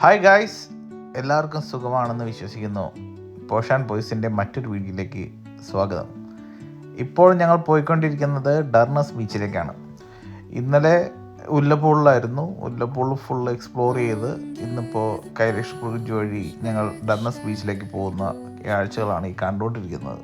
Hi guys, എല്ലാവർക്കും സുഖമാണെന്ന് വിശ്വസിക്കുന്നു. പോഷ് ആൻഡ് ബോയ്സിൻ്റെ മറ്റൊരു വീഡിയോയിലേക്ക് സ്വാഗതം. ഇപ്പോൾ ഞങ്ങൾ പോയിക്കൊണ്ടിരിക്കുന്നത് ഡർണസ് ബീച്ചിലേക്കാണ്. ഇന്നലെ ഉല്ലപ്പൂളിലായിരുന്നു. ഉല്ലപ്പൂൾ ഫുൾ എക്സ്പ്ലോർ ചെയ്ത് ഇന്നിപ്പോൾ കൈലാഷ് ബ്രിഡ്ജ് വഴി ഞങ്ങൾ ഡർണസ് ബീച്ചിലേക്ക് പോകുന്ന കാഴ്ചകളാണ് ഈ കണ്ടുകൊണ്ടിരിക്കുന്നത്.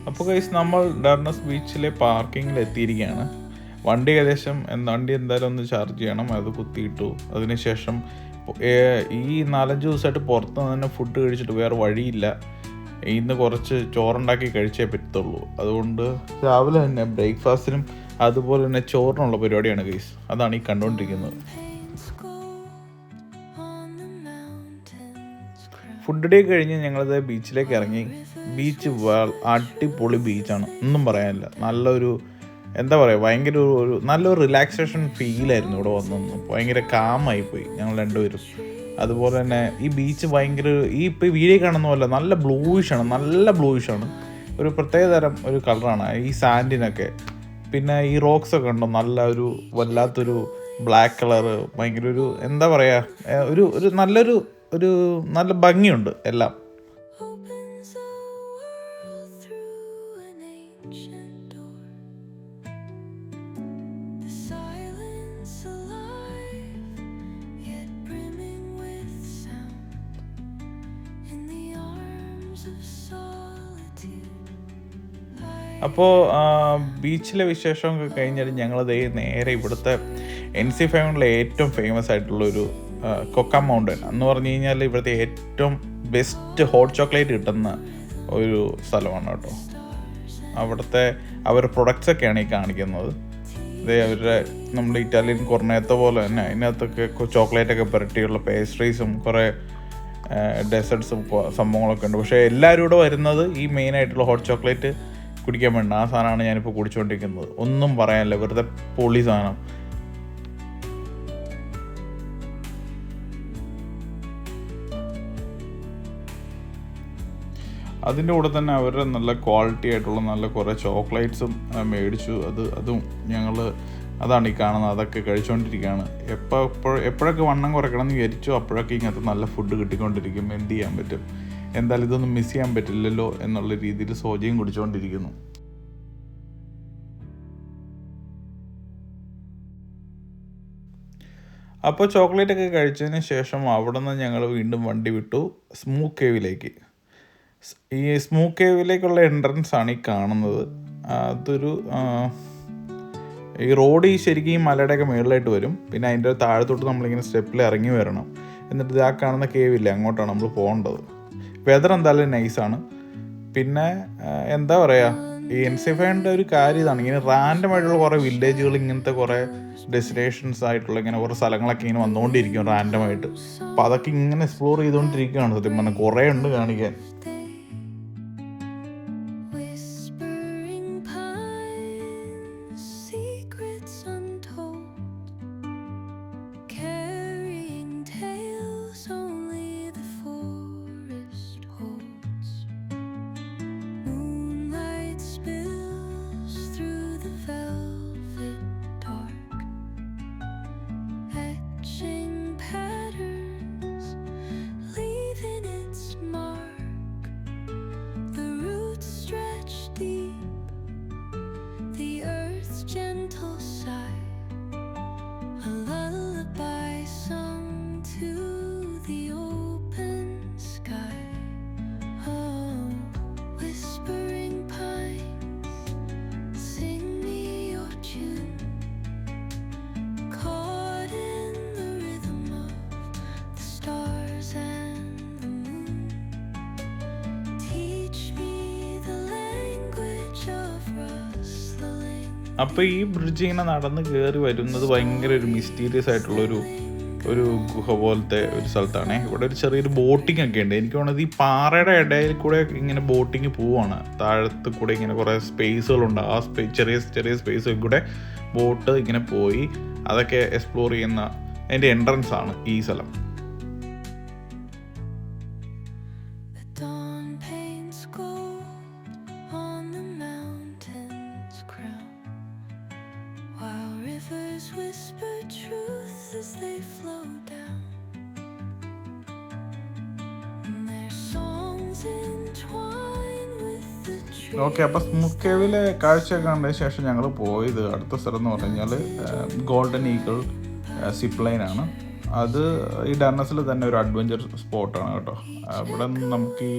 അപ്പോൾ ഗൈസ്, നമ്മൾ ഡർണസ് ബീച്ചിലെ പാർക്കിങ്ങിൽ എത്തിയിരിക്കുകയാണ്. വണ്ടി എന്തായാലും ഒന്ന് ചാർജ് ചെയ്യണം. അത് കുത്തിയിട്ടു. അതിനുശേഷം ഈ 4-5 ദിവസമായിട്ട് പുറത്ത് തന്നെ ഫുഡ് കഴിച്ചിട്ട് വേറെ വഴിയില്ല. ഇന്ന് കുറച്ച് ചോറുണ്ടാക്കി കഴിച്ചേ പറ്റത്തുള്ളൂ. അതുകൊണ്ട് രാവിലെ തന്നെ ബ്രേക്ക്ഫാസ്റ്റിനും അതുപോലെ തന്നെ ചോറിനുള്ള പരിപാടിയാണ് ഗൈസ്. അതാണ് ഈ കണ്ടുകൊണ്ടിരിക്കുന്നത്. ഫുഡ് ഡേ കഴിഞ്ഞ് ഞങ്ങളത് ബീച്ചിലേക്ക് ഇറങ്ങി. ബീച്ച് അടിപൊളി ബീച്ചാണ്, ഒന്നും പറയാനില്ല. നല്ലൊരു ഭയങ്കര ഒരു നല്ലൊരു റിലാക്സേഷൻ ഫീലായിരുന്നു ഇവിടെ വന്നു. ഭയങ്കര കാമായിപ്പോയി ഞങ്ങൾ രണ്ടുപേരും. അതുപോലെ തന്നെ ഈ ബീച്ച് ഇപ്പോൾ വീഡിയോ കാണുന്ന പോലെ നല്ല ബ്ലൂയിഷാണ്. ഒരു പ്രത്യേകതരം ഒരു കളറാണ് ഈ സാൻഡിനൊക്കെ. പിന്നെ ഈ റോക്സൊക്കെ ഉണ്ടോ, വല്ലാത്തൊരു ബ്ലാക്ക് കളറ്. ഭയങ്കര ഒരു നല്ല ഭംഗിയുണ്ട് എല്ലാം. അപ്പോൾ ബീച്ചിലെ വിശേഷമൊക്കെ കഴിഞ്ഞിട്ട് ഞങ്ങളത് നേരെ ഇവിടുത്തെ NC5 ഏറ്റവും ഫേമസ് ആയിട്ടുള്ളൊരു കൊക്ക മൗണ്ടൻ എന്ന് പറഞ്ഞു കഴിഞ്ഞാൽ ഇവിടുത്തെ ഏറ്റവും ബെസ്റ്റ് ഹോട്ട് ചോക്ലേറ്റ് കിട്ടുന്ന ഒരു സ്ഥലമാണ് കേട്ടോ. അവിടുത്തെ അവരുടെ പ്രൊഡക്ട്സൊക്കെയാണ് ഈ കാണിക്കുന്നത്. നമ്മുടെ ഇറ്റാലിയൻ കൊർണേത്ത പോലെ തന്നെ അതിനകത്തൊക്കെ ചോക്ലേറ്റൊക്കെ പുരട്ടിയുള്ള പേസ്ട്രീസും കുറേ ഡെസേർട്ട്സും സംഭവങ്ങളൊക്കെ ഉണ്ട്. പക്ഷേ എല്ലാവരും കൂടെ വരുന്നത് ഈ മെയിനായിട്ടുള്ള ഹോട്ട് ചോക്ലേറ്റ് കുടിക്കാൻ വേണ്ട. ആ സാധനമാണ് ഞാനിപ്പോൾ കുടിച്ചുകൊണ്ടിരിക്കുന്നത്. ഒന്നും പറയാനില്ല, വെറുതെ പൊളി സാധനം. അതിൻ്റെ കൂടെ തന്നെ അവരുടെ നല്ല ക്വാളിറ്റി ആയിട്ടുള്ള നല്ല കുറേ ചോക്ലേറ്റ്സും മേടിച്ചു. അതാണ് ഈ കാണുന്നത്. അതൊക്കെ കഴിച്ചുകൊണ്ടിരിക്കുകയാണ്. എപ്പോഴൊക്കെ വണ്ണം കുറയ്ക്കണം എന്ന് വിചാരിച്ചു, അപ്പോഴൊക്കെ ഇങ്ങനത്തെ നല്ല ഫുഡ് കിട്ടിക്കൊണ്ടിരിക്കും. എന്ത് ചെയ്യാൻ പറ്റും? എന്തായാലും ഇതൊന്നും മിസ് ചെയ്യാൻ പറ്റില്ലല്ലോ എന്നുള്ള രീതിയിൽ സോജയും കുടിച്ചുകൊണ്ടിരിക്കുന്നു. അപ്പോൾ ചോക്ലേറ്റൊക്കെ കഴിച്ചതിന് ശേഷം അവിടെ നിന്ന് ഞങ്ങൾ വീണ്ടും വണ്ടി വിട്ടു സ്മൂക്ക് കേവിലേക്ക്. ഈ സ്മൂക്ക് കേവിലേക്കുള്ള എൻട്രൻസ് ആണ് ഈ കാണുന്നത്. ഈ റോഡ് ശരിക്കും ഈ മലയുടെയൊക്കെ മുകളിലായിട്ട് വരും. പിന്നെ അതിൻ്റെ താഴത്തോട്ട് നമ്മളിങ്ങനെ സ്റ്റെപ്പിൽ ഇറങ്ങി വരണം. എന്നിട്ട് ആ കാണുന്ന കേവില്ലേ, അങ്ങോട്ടാണ് നമ്മൾ പോകേണ്ടത്. വെതർ എന്തായാലും നൈസാണ്. പിന്നെ ഈ NC5 ഒരു കാര്യം ഇതാണ്, ഇങ്ങനെ റാൻഡം ആയിട്ടുള്ള കുറേ വില്ലേജുകൾ, ഇങ്ങനത്തെ കുറേ ഡെസ്റ്റിനേഷൻസ് ആയിട്ടുള്ള ഇങ്ങനെ കുറേ സ്ഥലങ്ങളൊക്കെ ഇങ്ങനെ വന്നുകൊണ്ടിരിക്കും റാൻഡമായിട്ട്. അപ്പോൾ അതൊക്കെ ഇങ്ങനെ എക്സ്പ്ലോർ ചെയ്തുകൊണ്ടിരിക്കുകയാണ്. സത്യം പറഞ്ഞാൽ കുറേ ഉണ്ട് കാണിക്കാൻ. Etching patterns അപ്പോൾ ഈ ബ്രിഡ്ജ് ഇങ്ങനെ നടന്ന് കയറി വരുന്നത് ഭയങ്കര ഒരു മിസ്റ്റീരിയസ് ആയിട്ടുള്ളൊരു ഗുഹ പോലത്തെ ഒരു സ്ഥലത്താണ്. ഇവിടെ ഒരു ചെറിയൊരു ബോട്ടിംഗ് ഒക്കെ ഉണ്ട്. എനിക്ക് തോന്നുന്നത് ഈ പാറയുടെ ഇടയിൽ കൂടെ ഇങ്ങനെ ബോട്ടിങ് പോവാണ്. താഴത്ത് കൂടെ ഇങ്ങനെ കുറേ സ്പേസുകളുണ്ട്. ആ ചെറിയ ചെറിയ സ്പേസിൽ കൂടെ ബോട്ട് ഇങ്ങനെ പോയി അതൊക്കെ എക്സ്പ്ലോർ ചെയ്യുന്ന അതിൻ്റെ എൻട്രൻസ് ആണ് ഈ സ്ഥലം. ഓക്കെ, അപ്പോൾ സ്മൂത്ത് കേവിലെ കാഴ്ചയൊക്കെ കണ്ടതിന് ശേഷം ഞങ്ങൾ പോയത് അടുത്ത സ്ഥലം എന്ന് പറഞ്ഞു കഴിഞ്ഞാൽ ഗോൾഡൻ ഈഗിൾ സിപ്പ് ലൈനാണ്. അത് ഈ ഡർണസിൽ തന്നെ ഒരു അഡ്വഞ്ചർ സ്പോട്ടാണ് കേട്ടോ. ഇവിടെ നിന്ന് നമുക്ക്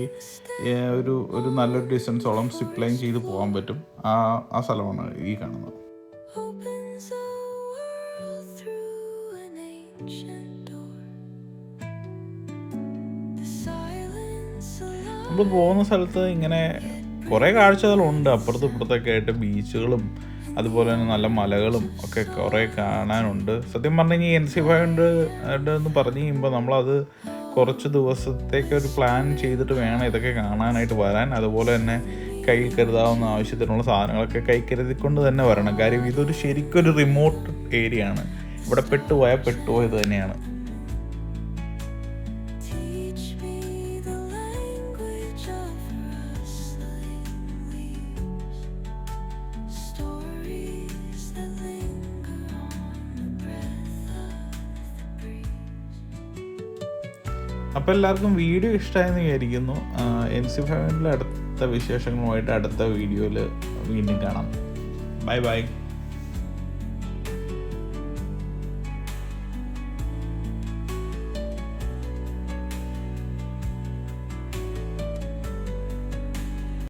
ഈ ഒരു നല്ലൊരു ഡിസ്റ്റൻസോളം സിപ്പ് ലൈൻ ചെയ്ത് പോകാൻ പറ്റും. ആ സ്ഥലമാണ് ഈ കാണുന്നത്. നമ്മൾ പോകുന്ന സ്ഥലത്ത് ഇങ്ങനെ കുറേ കാഴ്ചകളുണ്ട്. അപ്പുറത്തും ഇപ്പുറത്തൊക്കെ ആയിട്ട് ബീച്ചുകളും അതുപോലെ തന്നെ നല്ല മലകളും ഒക്കെ കുറേ കാണാനുണ്ട്. സത്യം പറഞ്ഞു കഴിഞ്ഞാൽ NC500 എന്ന് പറഞ്ഞു കഴിയുമ്പോൾ നമ്മളത് കുറച്ച് ദിവസത്തേക്ക് ഒരു പ്ലാൻ ചെയ്തിട്ട് വേണം ഇതൊക്കെ കാണാനായിട്ട് വരാൻ. അതുപോലെ തന്നെ കൈ കരുതാവുന്ന ആവശ്യത്തിനുള്ള സാധനങ്ങളൊക്കെ കൈ കരുതിക്കൊണ്ട് തന്നെ വരണം. കാര്യം ഇതൊരു ശരിക്കൊരു റിമോട്ട് ഏരിയ ആണ്. ഇവിടെ പെട്ടുപോയത് തന്നെയാണ്. അപ്പോൾ എല്ലാവർക്കും വീഡിയോ ഇഷ്ടമായെന്ന് വിചാരിക്കുന്നു. NC500 അടുത്ത വിശേഷങ്ങളുമായിട്ട് അടുത്ത വീഡിയോയിൽ വീണ്ടും കാണാം. ബൈ.